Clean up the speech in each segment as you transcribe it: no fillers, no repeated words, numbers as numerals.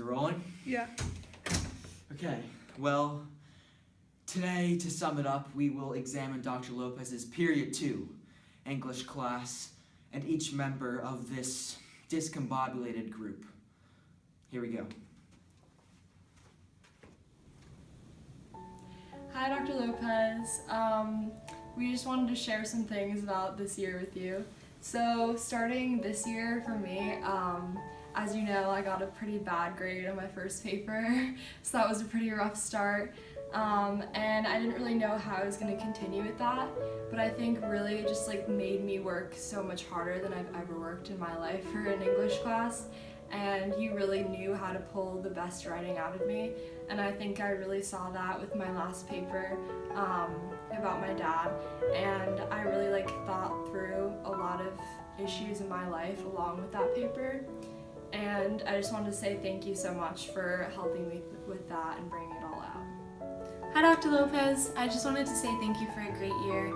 it rolling? Yeah. Okay, well, today, to sum it up, we will examine Dr. Lopez's Period 2 English class and each member of this discombobulated group. Here we go. Hi, Dr. Lopez. We just wanted to share some things about this year with you. So, starting this year for me, as you know, I got a pretty bad grade on my first paper, so that was a pretty rough start. And I didn't really know how I was going to continue with that, but I think really it just made me work so much harder than I've ever worked in my life for an English class. And you really knew how to pull the best writing out of me, and I think I really saw that with my last paper about my dad, and I really thought through a lot of issues in my life along with that paper, and I just wanted to say thank you so much for helping me with that and bringing it all out. Hi, Dr. Lopez. I just wanted to say thank you for a great year.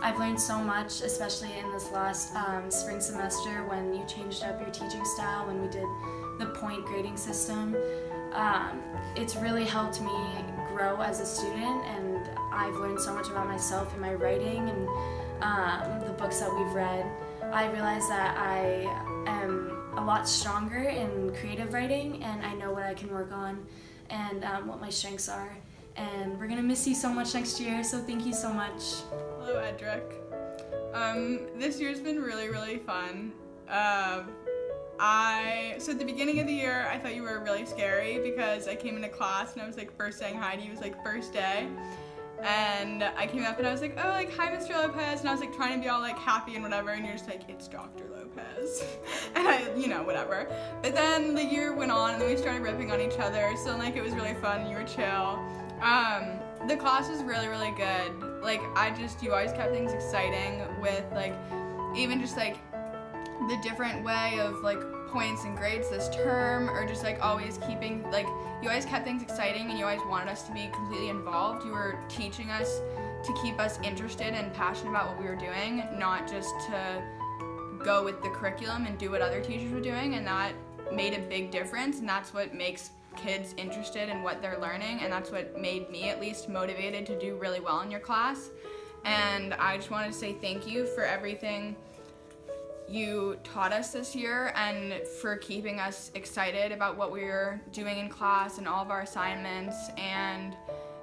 I've learned so much, especially in this last spring semester when you changed up your teaching style, when we did the point grading system. It's really helped me grow as a student, and I've learned so much about myself in my writing and the books that we've read. I realized that I am a lot stronger in creative writing, and I know what I can work on and what my strengths are. And we're gonna miss you so much next year, so thank you so much. Hello, Edric. This year's been really fun. So at the beginning of the year, I thought you were really scary because I came into class and I was first saying hi to you. It was first day. And I came up and I was like, oh, hi, Mr. Lopez. And I was trying to be all happy and whatever. And you're just it's Dr. Lopez. And I, whatever. But then the year went on and then we started ripping on each other. So it was really fun. You were chill. The class was really good. You always kept things exciting with even just the different way of points and grades this term, or just always keeping you always kept things exciting and you always wanted us to be completely involved. You were teaching us to keep us interested and passionate about what we were doing, not just to go with the curriculum and do what other teachers were doing, and that made a big difference, and that's what makes kids interested in what they're learning, and that's what made me at least motivated to do really well in your class. And I just wanted to say thank you for everything you taught us this year and for keeping us excited about what we were doing in class and all of our assignments, and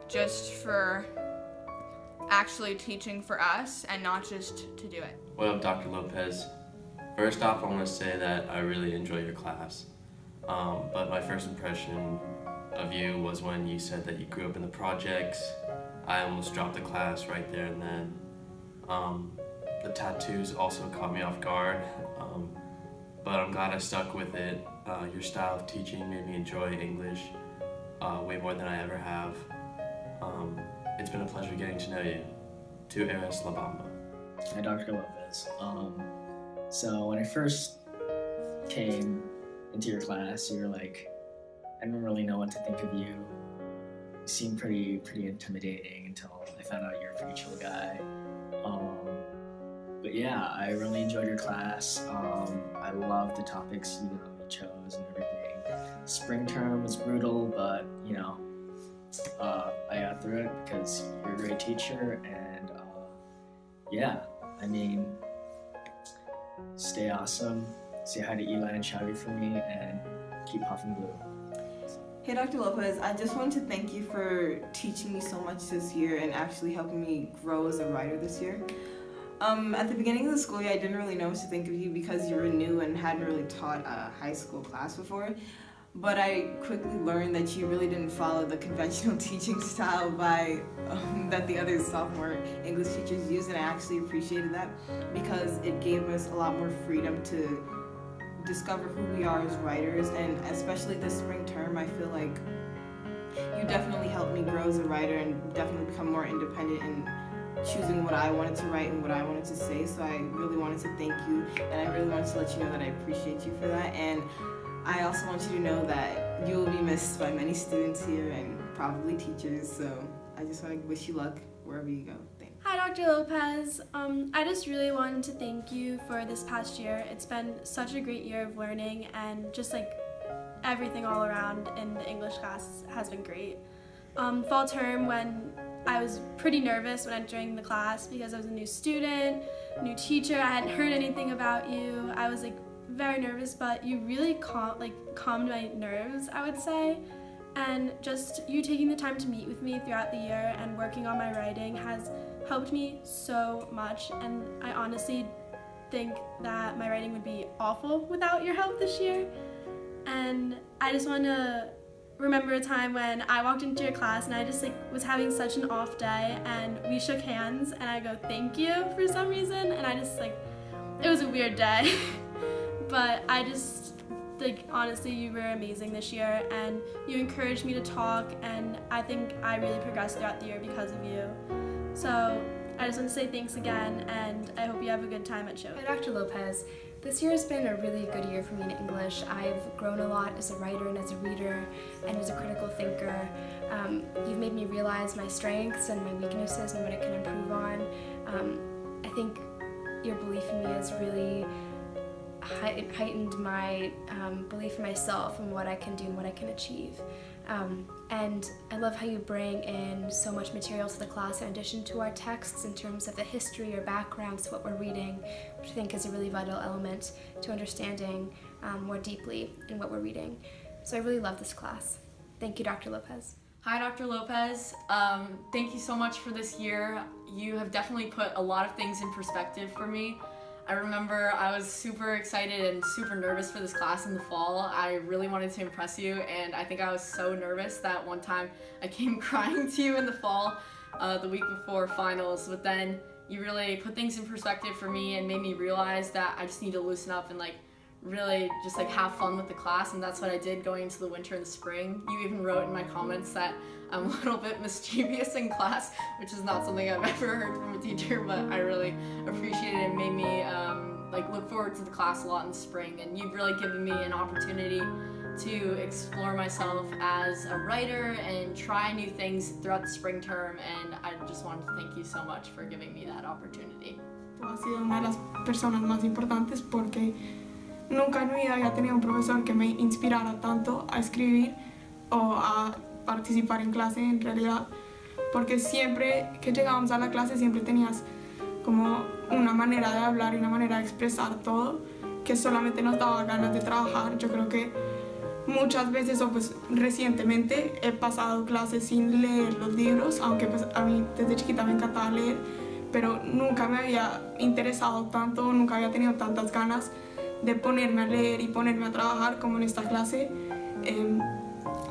just for actually teaching for us and not just to do it. What up, Dr. Lopez? First off, I want to say that I really enjoy your class. But my first impression of you was when you said that you grew up in the projects. I almost dropped the class right there and then. The tattoos also caught me off guard, but I'm glad I stuck with it. Your style of teaching made me enjoy English way more than I ever have. It's been a pleasure getting to know you. Tu eres la bamba. Hi, Dr. Lopez. So when I first came into your class, you were I didn't really know what to think of you. You seemed pretty intimidating until I found out you're a pretty chill guy. But yeah, I really enjoyed your class. I loved the topics you chose and everything. Spring term was brutal, but I got through it because you're a great teacher, and stay awesome. Say hi to Eli and Shaggy for me, and keep huffing glue. Hey, Dr. Lopez, I just wanted to thank you for teaching me so much this year and actually helping me grow as a writer this year. At the beginning of the school year, I didn't really know what to think of you because you were new and hadn't really taught a high school class before. But I quickly learned that you really didn't follow the conventional teaching style that the other sophomore English teachers use, and I actually appreciated that because it gave us a lot more freedom to discover who we are as writers, and especially this spring term, I feel like you definitely helped me grow as a writer and definitely become more independent in choosing what I wanted to write and what I wanted to say. So I really wanted to thank you, and I really wanted to let you know that I appreciate you for that. And I also want you to know that you will be missed by many students here and probably teachers. So I just want to wish you luck wherever you go. Thanks. Hi, Dr. Lopez. I just really wanted to thank you for this past year. It's been such a great year of learning and just everything all around in the English class has been great. Fall term, when I was pretty nervous when entering the class because I was a new student, new teacher, I hadn't heard anything about you. I was like very nervous, but you really calmed my nerves, I would say. And just you taking the time to meet with me throughout the year and working on my writing has helped me so much, and I honestly think that my writing would be awful without your help this year. And I just want to remember a time when I walked into your class and I just was having such an off day, and we shook hands and I go thank you for some reason, and I just it was a weird day. But I just honestly, you were amazing this year, and you encouraged me to talk, and I think I really progressed throughout the year because of you. So I just want to say thanks again, and I hope you have a good time at show. Hi, Dr. Lopez. This year has been a really good year for me in English. I've grown a lot as a writer and as a reader and as a critical thinker. You've made me realize my strengths and my weaknesses and what I can improve on. I think your belief in me has really heightened my belief in myself and what I can do and what I can achieve. And I love how you bring in so much material to the class in addition to our texts in terms of the history or backgrounds to what we're reading, which I think is a really vital element to understanding more deeply in what we're reading. So I really love this class. Thank you, Dr. Lopez. Hi, Dr. Lopez. Thank you so much for this year. You have definitely put a lot of things in perspective for me. I remember I was super excited and super nervous for this class in the fall. I really wanted to impress you, and I think I was so nervous that one time I came crying to you in the fall, the week before finals, but then you really put things in perspective for me and made me realize that I just need to loosen up and really just have fun with the class, and that's what I did going into the winter and the spring. You even wrote in my comments that I'm a little bit mischievous in class, which is not something I've ever heard from a teacher, but I really appreciated it and made me look forward to the class a lot in the spring. And you've really given me an opportunity to explore myself as a writer and try new things throughout the spring term, and I just wanted to thank you so much for giving me that opportunity. Tú has sido una de las personas más importantes porque nunca en mi vida había tenido un profesor que me inspirara tanto a escribir o a participar en clase en realidad, porque siempre que llegábamos a la clase siempre tenías como una manera de hablar y una manera de expresar todo que solamente nos daba ganas de trabajar. Yo creo que muchas veces o pues recientemente he pasado clases sin leer los libros, aunque pues a mí desde chiquita me encantaba leer, pero nunca me había interesado tanto, nunca había tenido tantas ganas de ponerme a leer y ponerme a trabajar como en esta clase.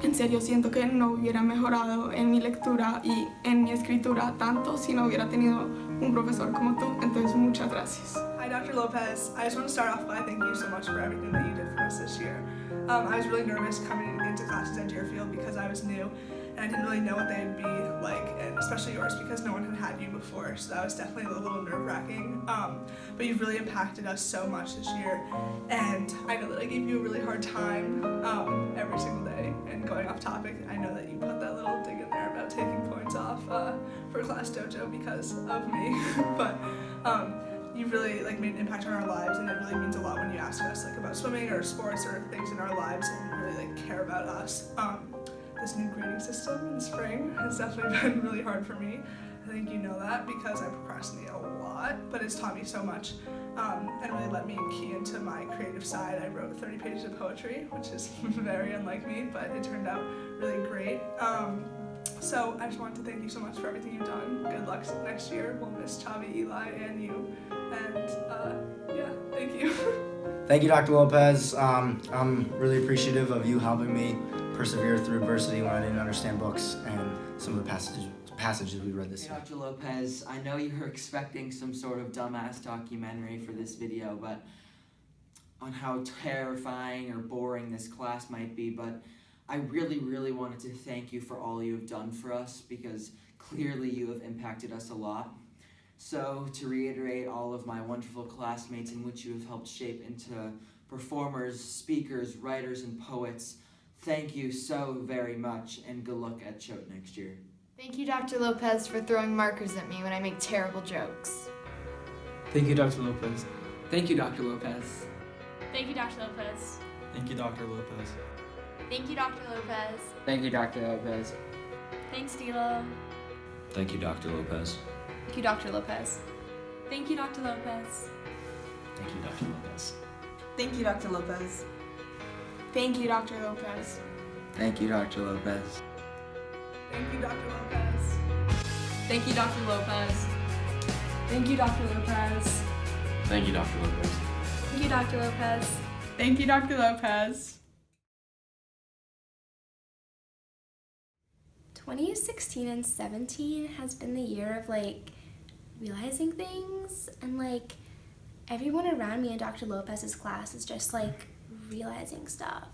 En serio, siento que no hubiera mejorado en mi lectura y en mi escritura tanto si no hubiera tenido un profesor como tú. Entonces, muchas gracias. Hi, Dr. Lopez. I just want to start off by thanking you so much for everything that you did for us this year. I was really nervous coming into classes at Deerfield because I was new and I didn't really know what they'd be like, and especially yours because no one had you before, so that was definitely a little nerve-wracking. But you've really impacted us so much this year, and I know that I gave you a really hard time every single day. And going off topic, I know that you put that little dig in there about taking points off for class dojo because of me, but you've really made an impact on our lives, and it really means a lot when you ask us about swimming or sports or things in our lives and really care about us. This new grading system in the spring has definitely been really hard for me. I think you know that because I procrastinate a lot, but it's taught me so much and really let me key into my creative side. I wrote 30 pages of poetry, which is very unlike me, but it turned out really great. So I just wanted to thank you so much for everything you've done. Good luck next year. We'll miss Chavi, Eli, and you. And yeah, thank you. Thank you, Dr. Lopez. I'm really appreciative of you helping me persevere through adversity when I didn't understand books and some of the passages we read this year. Dr. Lopez, I know you were expecting some sort of dumbass documentary for this video, but on how terrifying or boring this class might be, but I really wanted to thank you for all you have done for us, because clearly you have impacted us a lot. So, to reiterate all of my wonderful classmates in which you have helped shape into performers, speakers, writers, and poets, thank you so very much, and good luck at Choate next year. Thank you, Dr. Lopez, for throwing markers at me when I make terrible jokes. Thank you, Dr. Lopez. Thank you, Dr. Lopez. Thank you, Dr. Lopez. Thank you, Dr. Lopez. Thank you, Dr. Lopez. Thank you, Dr. Lopez. Thanks, Dilo. Thank you, Dr. Lopez. Thank you, Dr. Lopez. Thank you, Dr. Lopez. Thank you, Dr. Lopez. Thank you, Dr. Lopez. Thank you, Dr. Lopez. Thank you, Dr. Lopez. Thank you, Dr. Lopez. Thank you, Dr. Lopez. Thank you, Dr. Lopez. Thank you, Dr. Lopez. Thank you, Dr. Lopez. Thank you, Dr. Lopez. 2016 and 17 has been the year of like realizing things, and like everyone around me in Dr. Lopez's class is just like realizing stuff.